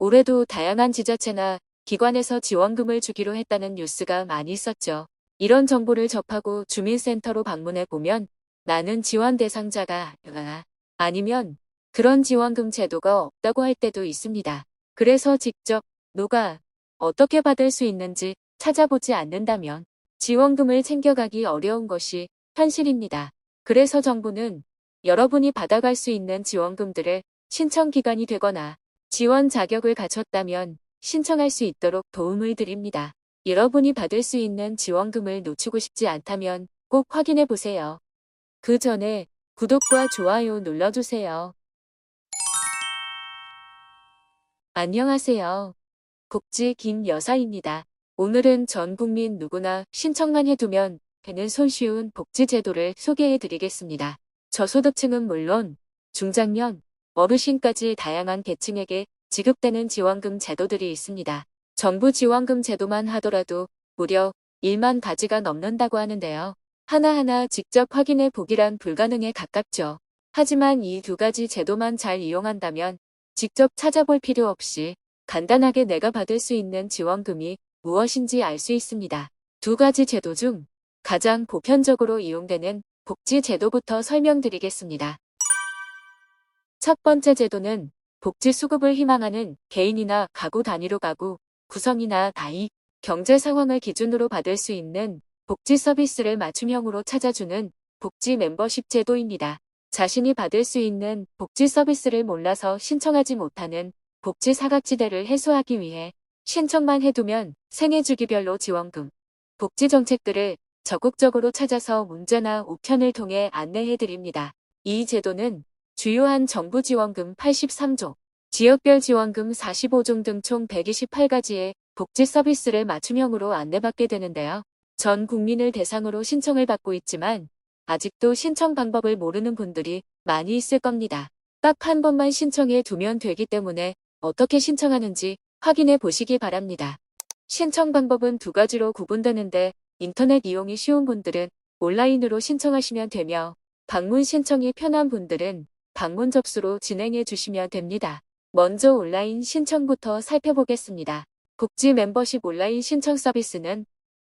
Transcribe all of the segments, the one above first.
올해도 다양한 지자체나 기관에서 지원금을 주기로 했다는 뉴스가 많이 있었죠. 이런 정보를 접하고 주민센터로 방문해 보면 나는 지원 대상자가 아니면 그런 지원금 제도가 없다고 할 때도 있습니다. 그래서 직접 누가 어떻게 받을 수 있는지 찾아보지 않는다면 지원금을 챙겨가기 어려운 것이 현실입니다. 그래서 정부는 여러분이 받아갈 수 있는 지원금들을 신청 기간이 되거나 지원 자격을 갖췄다면 신청할 수 있도록 도움을 드립니다. 여러분이 받을 수 있는 지원금을 놓치고 싶지 않다면 꼭 확인해 보세요. 그 전에 구독과 좋아요 눌러주세요. 안녕하세요. 복지 김여사입니다. 오늘은 전 국민 누구나 신청만 해두면 되는 손쉬운 복지 제도를 소개해 드리겠습니다. 저소득층은 물론 중장년, 어르신까지 다양한 계층에게 지급되는 지원금 제도들이 있습니다. 정부 지원금 제도만 하더라도 무려 1만 가지가 넘는다고 하는데요. 하나하나 직접 확인해 보기란 불가능에 가깝죠. 하지만 이 두 가지 제도만 잘 이용한다면 직접 찾아볼 필요 없이 간단하게 내가 받을 수 있는 지원금이 무엇인지 알 수 있습니다. 두 가지 제도 중 가장 보편적으로 이용되는 복지 제도부터 설명드리겠습니다. 첫 번째 제도는 복지 수급을 희망하는 개인이나 가구 단위로 가구, 구성이나 나이, 경제 상황을 기준으로 받을 수 있는 복지 서비스를 맞춤형으로 찾아주는 복지 멤버십 제도입니다. 자신이 받을 수 있는 복지 서비스를 몰라서 신청하지 못하는 복지 사각지대를 해소하기 위해 신청만 해두면 생애주기별로 지원금, 복지 정책들을 적극적으로 찾아서 문자나 우편을 통해 안내해드립니다. 이 제도는 주요한 정부 지원금 83조, 지역별 지원금 45종 등 총 128가지의 복지 서비스를 맞춤형으로 안내받게 되는데요. 전 국민을 대상으로 신청을 받고 있지만 아직도 신청 방법을 모르는 분들이 많이 있을 겁니다. 딱 한 번만 신청해 두면 되기 때문에 어떻게 신청하는지 확인해 보시기 바랍니다. 신청 방법은 두 가지로 구분되는데 인터넷 이용이 쉬운 분들은 온라인으로 신청하시면 되며 방문 신청이 편한 분들은 방문 접수로 진행해 주시면 됩니다. 먼저 온라인 신청부터 살펴보겠습니다. 복지 멤버십 온라인 신청 서비스는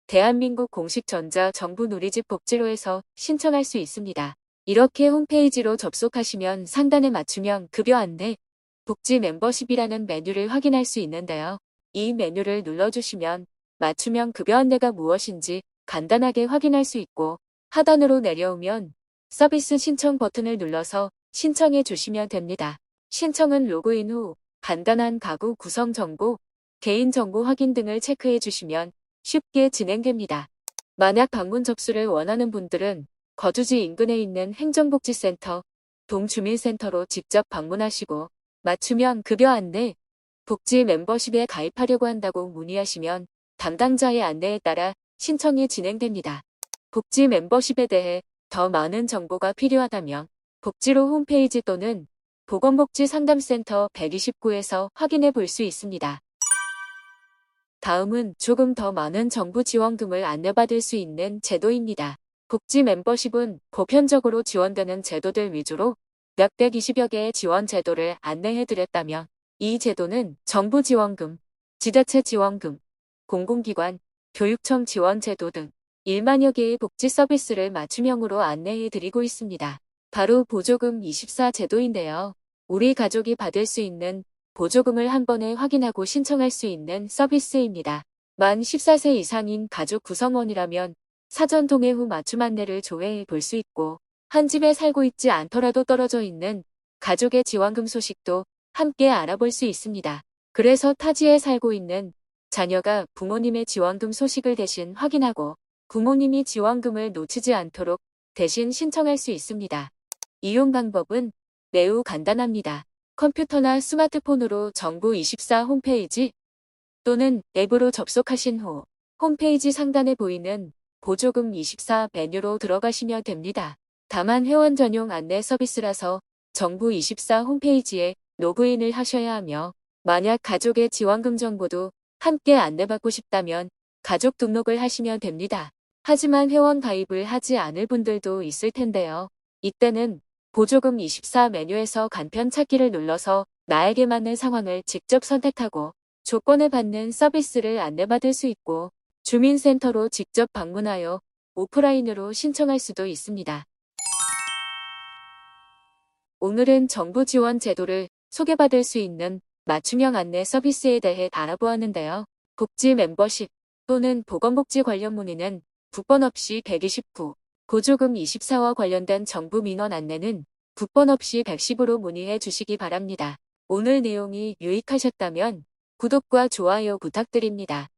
대한민국 공식 전자정부 누리집 복지로에서 신청할 수 있습니다. 이렇게 홈페이지로 접속하시면 상단에 맞춤형 급여 안내, 복지 멤버십이라는 메뉴를 확인할 수 있는데요. 이 메뉴를 눌러주시면 맞춤형 급여 안내가 무엇인지 간단하게 확인할 수 있고 하단으로 내려오면 서비스 신청 버튼을 눌러서 신청해 주시면 됩니다. 신청은 로그인 후 간단한 가구 구성 정보, 개인 정보 확인 등을 체크해 주시면 쉽게 진행됩니다. 만약 방문 접수를 원하는 분들은 거주지 인근에 있는 행정복지센터, 동주민센터로 직접 방문하시고 맞춤형 급여 안내, 복지 멤버십에 가입하려고 한다고 문의하시면 담당자의 안내에 따라 신청이 진행됩니다. 복지 멤버십에 대해 더 많은 정보가 필요하다면 복지로 홈페이지 또는 보건복지상담센터 129에서 확인해 볼 수 있습니다. 다음은 조금 더 많은 정부 지원금을 안내받을 수 있는 제도입니다. 복지 멤버십은 보편적으로 지원되는 제도들 위주로 몇 120여 개의 지원 제도를 안내해드렸다면 이 제도는 정부 지원금, 지자체 지원금, 공공기관, 교육청 지원 제도 등 1만여 개의 복지 서비스를 맞춤형으로 안내해드리고 있습니다. 바로 보조금 24 제도인데요. 우리 가족이 받을 수 있는 보조금을 한 번에 확인하고 신청할 수 있는 서비스입니다. 만 14세 이상인 가족 구성원이라면 사전 동의 후 맞춤 안내를 조회해 볼 수 있고 한 집에 살고 있지 않더라도 떨어져 있는 가족의 지원금 소식도 함께 알아볼 수 있습니다. 그래서 타지에 살고 있는 자녀가 부모님의 지원금 소식을 대신 확인하고 부모님이 지원금을 놓치지 않도록 대신 신청할 수 있습니다. 이용 방법은 매우 간단합니다. 컴퓨터나 스마트폰으로 정부 24 홈페이지 또는 앱으로 접속하신 후 홈페이지 상단에 보이는 보조금 24 메뉴로 들어가시면 됩니다. 다만 회원 전용 안내 서비스라서 정부 24 홈페이지에 로그인을 하셔야 하며 만약 가족의 지원금 정보도 함께 안내받고 싶다면 가족 등록을 하시면 됩니다. 하지만 회원 가입을 하지 않을 분들도 있을 텐데요. 이때는 보조금 24 메뉴에서 간편 찾기를 눌러서 나에게 맞는 상황을 직접 선택하고 조건을 받는 서비스를 안내받을 수 있고 주민센터로 직접 방문하여 오프라인으로 신청할 수도 있습니다. 오늘은 정부 지원 제도를 소개받을 수 있는 맞춤형 안내 서비스에 대해 알아보았는데요. 복지 멤버십 또는 보건복지 관련 문의는 국번 없이 129, 보조금 24와 관련된 정부 민원 안내는 국번 없이 110으로 문의해 주시기 바랍니다. 오늘 내용이 유익하셨다면 구독과 좋아요 부탁드립니다.